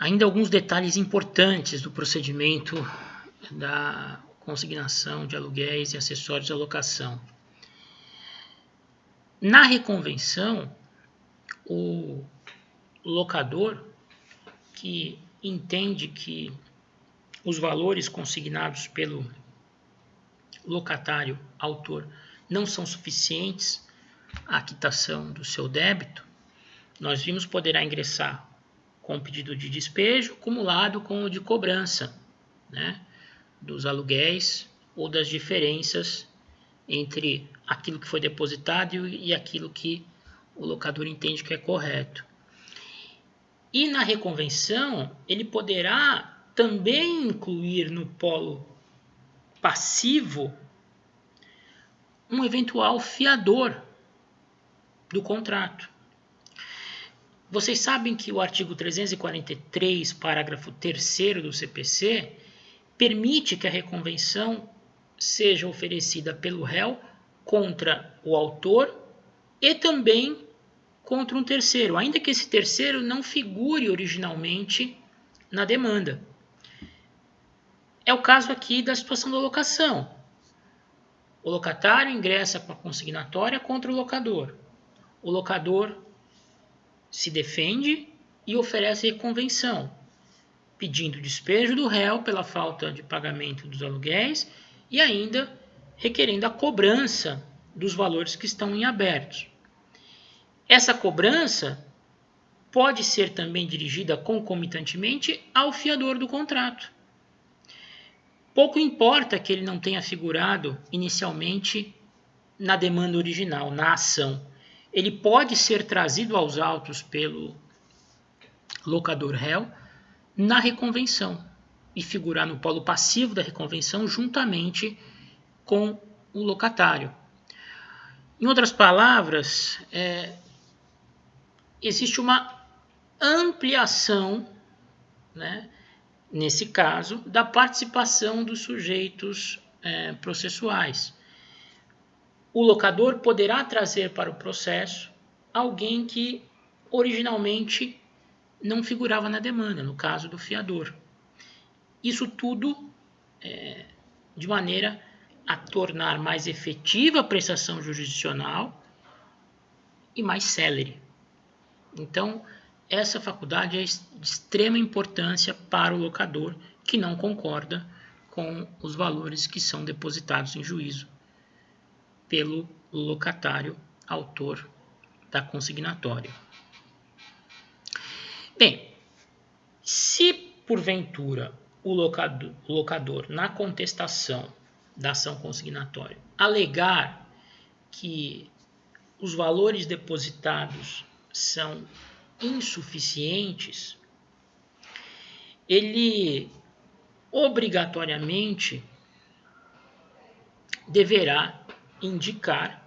Ainda alguns detalhes importantes do procedimento da consignação de aluguéis e acessórios à locação. Na reconvenção, o locador que entende que os valores consignados pelo locatário autor não são suficientes à quitação do seu débito, nós vimos poderá ingressar com o pedido de despejo, cumulado com o de cobrança, né, dos aluguéis ou das diferenças entre aquilo que foi depositado e aquilo que o locador entende que é correto. E na reconvenção, ele poderá também incluir no polo passivo um eventual fiador do contrato. Vocês sabem que o artigo 343, parágrafo 3º do CPC, permite que a reconvenção seja oferecida pelo réu contra o autor e também contra um terceiro, ainda que esse terceiro não figure originalmente na demanda. É o caso aqui da situação da locação. O locatário ingressa com a consignatória contra o locador. O locador se defende e oferece reconvenção, pedindo despejo do réu pela falta de pagamento dos aluguéis e ainda requerendo a cobrança dos valores que estão em aberto. Essa cobrança pode ser também dirigida concomitantemente ao fiador do contrato. Pouco importa que ele não tenha figurado inicialmente na demanda original, na ação. Ele pode ser trazido aos autos pelo locador réu na reconvenção e figurar no polo passivo da reconvenção juntamente com o locatário. Em outras palavras, existe uma ampliação, né, nesse caso, da participação dos sujeitos processuais. O locador poderá trazer para o processo alguém que originalmente não figurava na demanda, no caso do fiador. Isso tudo de maneira a tornar mais efetiva a prestação jurisdicional e mais célere. Então, essa faculdade é de extrema importância para o locador que não concorda com os valores que são depositados em juízo pelo locatário autor da consignatória. Bem, se porventura o locador na contestação da ação consignatória alegar que os valores depositados são insuficientes, ele obrigatoriamente deverá indicar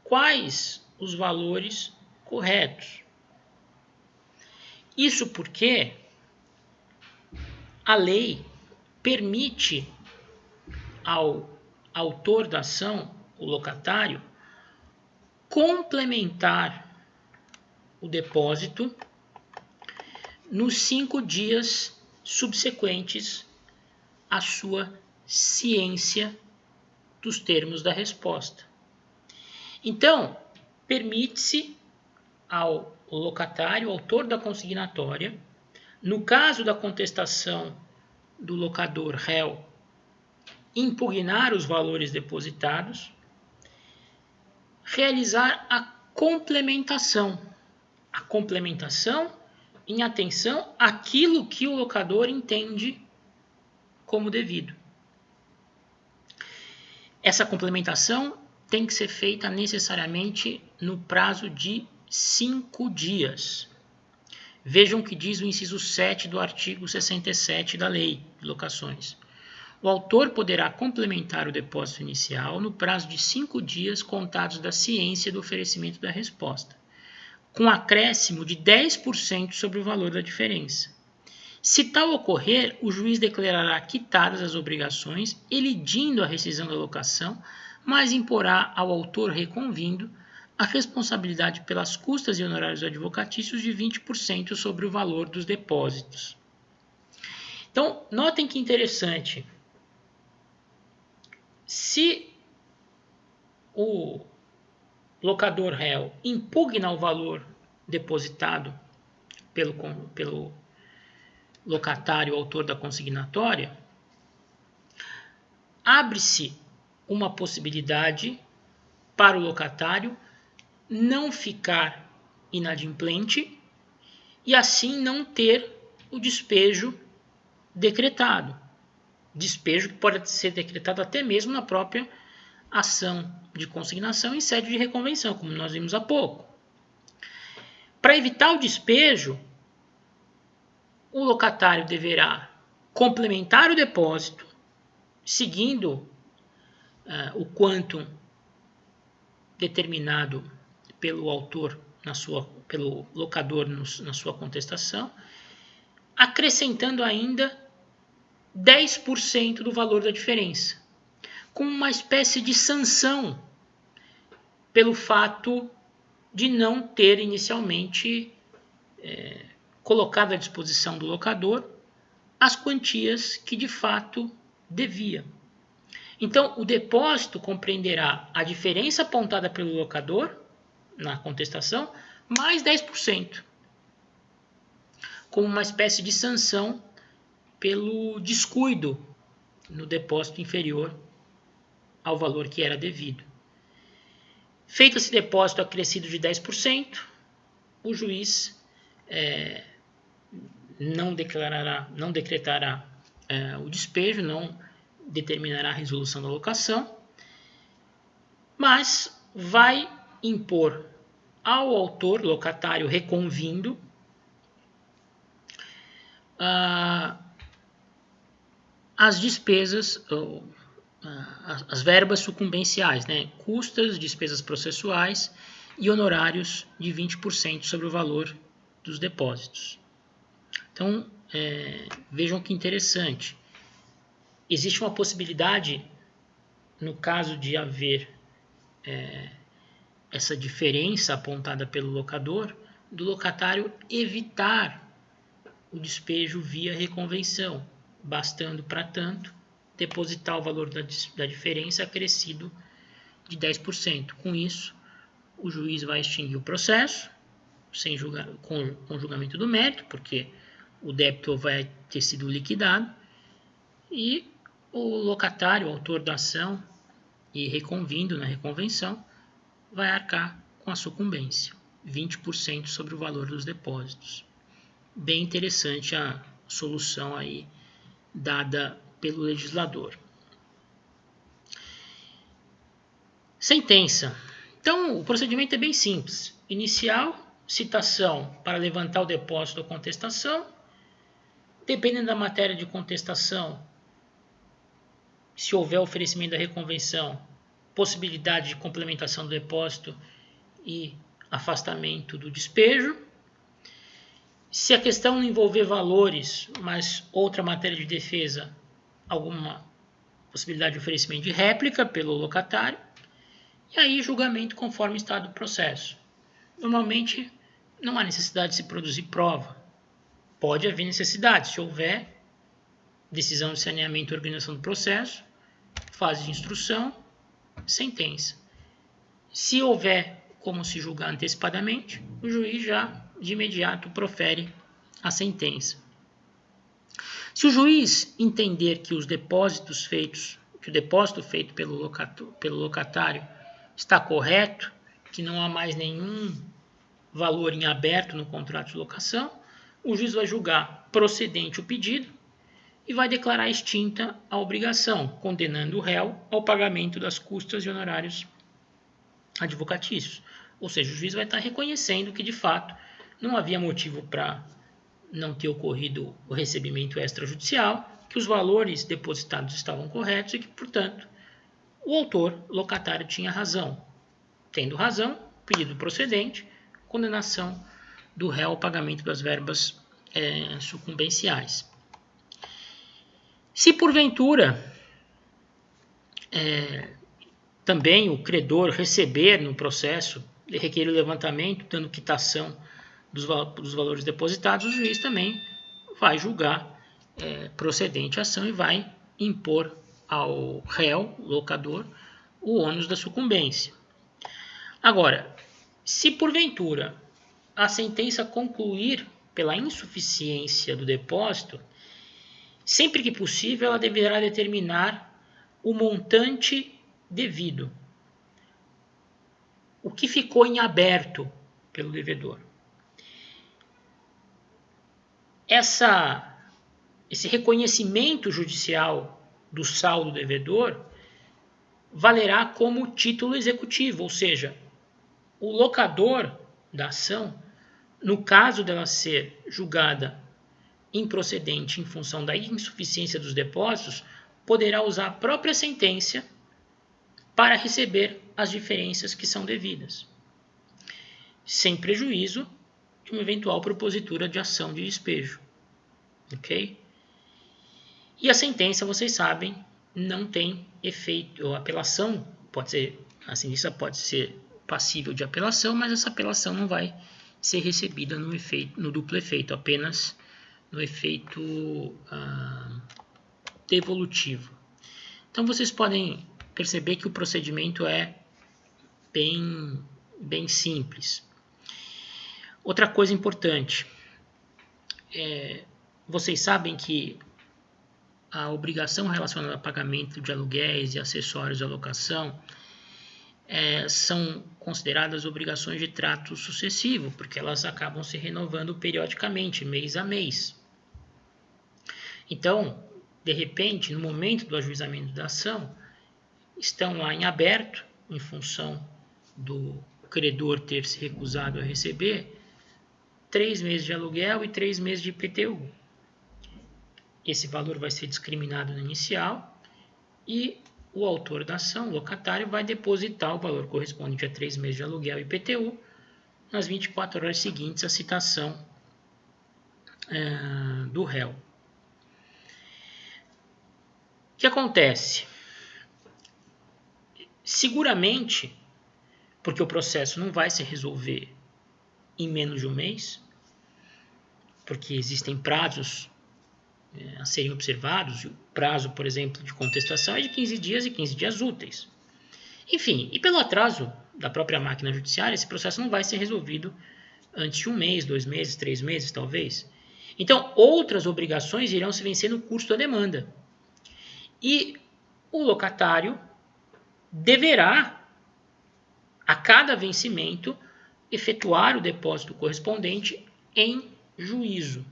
quais os valores corretos. Isso porque a lei permite ao autor da ação, o locatário, complementar o depósito nos 5 dias subsequentes à sua ciência dos termos da resposta. Então, permite-se ao locatário, autor da consignatória, no caso da contestação do locador réu, impugnar os valores depositados, realizar a complementação em atenção àquilo que o locador entende como devido. Essa complementação tem que ser feita necessariamente no prazo de 5 dias. Vejam o que diz o inciso 7 do artigo 67 da Lei de Locações. O autor poderá complementar o depósito inicial no prazo de 5 dias contados da ciência do oferecimento da resposta, com acréscimo de 10% sobre o valor da diferença. Se tal ocorrer, o juiz declarará quitadas as obrigações, elidindo a rescisão da locação, mas imporá ao autor reconvindo a responsabilidade pelas custas e honorários advocatícios de 20% sobre o valor dos depósitos. Então, notem que interessante. Se o locador réu impugna o valor depositado pelo locatário, autor da consignatória, abre-se uma possibilidade para o locatário não ficar inadimplente e assim não ter o despejo decretado. Despejo que pode ser decretado até mesmo na própria ação de consignação em sede de reconvenção, como nós vimos há pouco. Para evitar o despejo, o locatário deverá complementar o depósito, seguindo o quantum determinado pelo autor, pelo locador na sua contestação, acrescentando ainda 10% do valor da diferença, com uma espécie de sanção pelo fato de não ter inicialmente colocado à disposição do locador as quantias que de fato devia. Então, o depósito compreenderá a diferença apontada pelo locador na contestação, mais 10%, como uma espécie de sanção pelo descuido no depósito inferior ao valor que era devido. Feito esse depósito acrescido de 10%, o juiz não decretará o despejo, não determinará a resolução da locação, mas vai impor ao autor, locatário reconvindo, as despesas, as verbas sucumbenciais, né? Custas, despesas processuais e honorários de 20% sobre o valor dos depósitos. Então, vejam que interessante. Existe uma possibilidade, no caso de haver essa diferença apontada pelo locador, do locatário evitar o despejo via reconvenção, bastando, para tanto, depositar o valor da diferença acrescido de 10%. Com isso, o juiz vai extinguir o processo com julgamento do mérito, porque o débito vai ter sido liquidado, e o locatário, o autor da ação, e reconvindo na reconvenção, vai arcar com a sucumbência, 20% sobre o valor dos depósitos. Bem interessante a solução aí dada pelo legislador. Sentença. Então, o procedimento é bem simples. Inicial, citação para levantar o depósito ou contestação. Dependendo da matéria de contestação, se houver oferecimento da reconvenção, possibilidade de complementação do depósito e afastamento do despejo. Se a questão não envolver valores, mas outra matéria de defesa, alguma possibilidade de oferecimento de réplica pelo locatário. E aí, julgamento conforme o estado do processo. Normalmente, não há necessidade de se produzir prova. Pode haver necessidade, se houver decisão de saneamento e organização do processo, fase de instrução, sentença. Se houver como se julgar antecipadamente, o juiz já de imediato profere a sentença. Se o juiz entender que os depósitos feitos, que o depósito feito pelo locatário está correto, que não há mais nenhum valor em aberto no contrato de locação, o juiz vai julgar procedente o pedido e vai declarar extinta a obrigação, condenando o réu ao pagamento das custas e honorários advocatícios. Ou seja, o juiz vai estar reconhecendo que, de fato, não havia motivo para não ter ocorrido o recebimento extrajudicial, que os valores depositados estavam corretos e que, portanto, o autor, locatário, tinha razão. Tendo razão, pedido procedente, condenação do réu ao pagamento das verbas sucumbenciais. Se porventura também o credor receber no processo requerer o levantamento, dando quitação dos valores depositados, o juiz também vai julgar procedente a ação e vai impor ao réu, locador, o ônus da sucumbência. Agora, se porventura a sentença concluir pela insuficiência do depósito, sempre que possível ela deverá determinar o montante devido, o que ficou em aberto pelo devedor. Esse reconhecimento judicial do saldo devedor valerá como título executivo, ou seja, o locador da ação, no caso dela ser julgada improcedente em função da insuficiência dos depósitos, poderá usar a própria sentença para receber as diferenças que são devidas, sem prejuízo de uma eventual propositura de ação de despejo. Ok? E a sentença, vocês sabem, não tem efeito. A apelação pode ser, a sentença pode ser passível de apelação, mas essa apelação não vai ser recebida no duplo efeito, apenas no efeito devolutivo. Então vocês podem perceber que o procedimento é bem simples. Outra coisa importante, vocês sabem que a obrigação relacionada a pagamento de aluguéis e acessórios à locação são consideradas obrigações de trato sucessivo, porque elas acabam se renovando periodicamente, mês a mês. Então, de repente, no momento do ajuizamento da ação, estão lá em aberto, em função do credor ter se recusado a receber, 3 meses de aluguel e 3 meses de IPTU. Esse valor vai ser discriminado no inicial e o autor da ação, o locatário, vai depositar o valor correspondente a 3 meses de aluguel e IPTU nas 24 horas seguintes à citação do réu. O que acontece? Seguramente, porque o processo não vai se resolver em menos de um mês, porque existem prazos a serem observados, e o prazo, por exemplo, de contestação é de 15 dias e 15 dias úteis. Enfim, e pelo atraso da própria máquina judiciária, esse processo não vai ser resolvido antes de 1 mês, 2 meses, 3 meses, talvez. Então, outras obrigações irão se vencer no curso da demanda. E o locatário deverá, a cada vencimento, efetuar o depósito correspondente em juízo.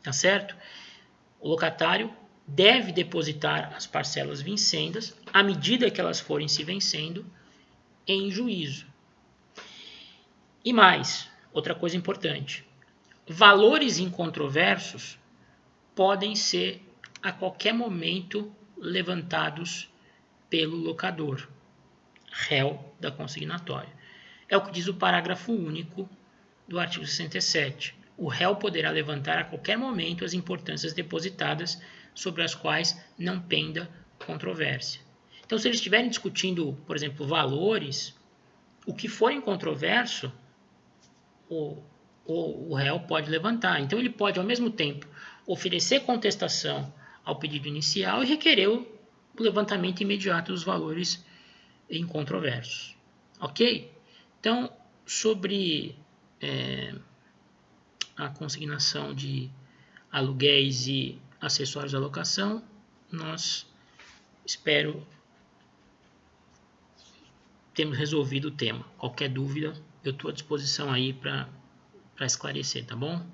Tá certo? O locatário deve depositar as parcelas vincendas, à medida que elas forem se vencendo, em juízo. E mais, outra coisa importante, valores incontroversos podem ser a qualquer momento levantados pelo locador, réu da consignatória. É o que diz o parágrafo único do artigo 67. O réu poderá levantar a qualquer momento as importâncias depositadas sobre as quais não penda controvérsia. Então, se eles estiverem discutindo, por exemplo, valores, o que for incontroverso, o réu pode levantar. Então, ele pode, ao mesmo tempo, oferecer contestação ao pedido inicial e requerer o levantamento imediato dos valores incontroversos. Ok? Então, sobre a consignação de aluguéis e acessórios à locação, nós espero termos resolvido o tema. Qualquer dúvida, eu estou à disposição aí para esclarecer, tá bom?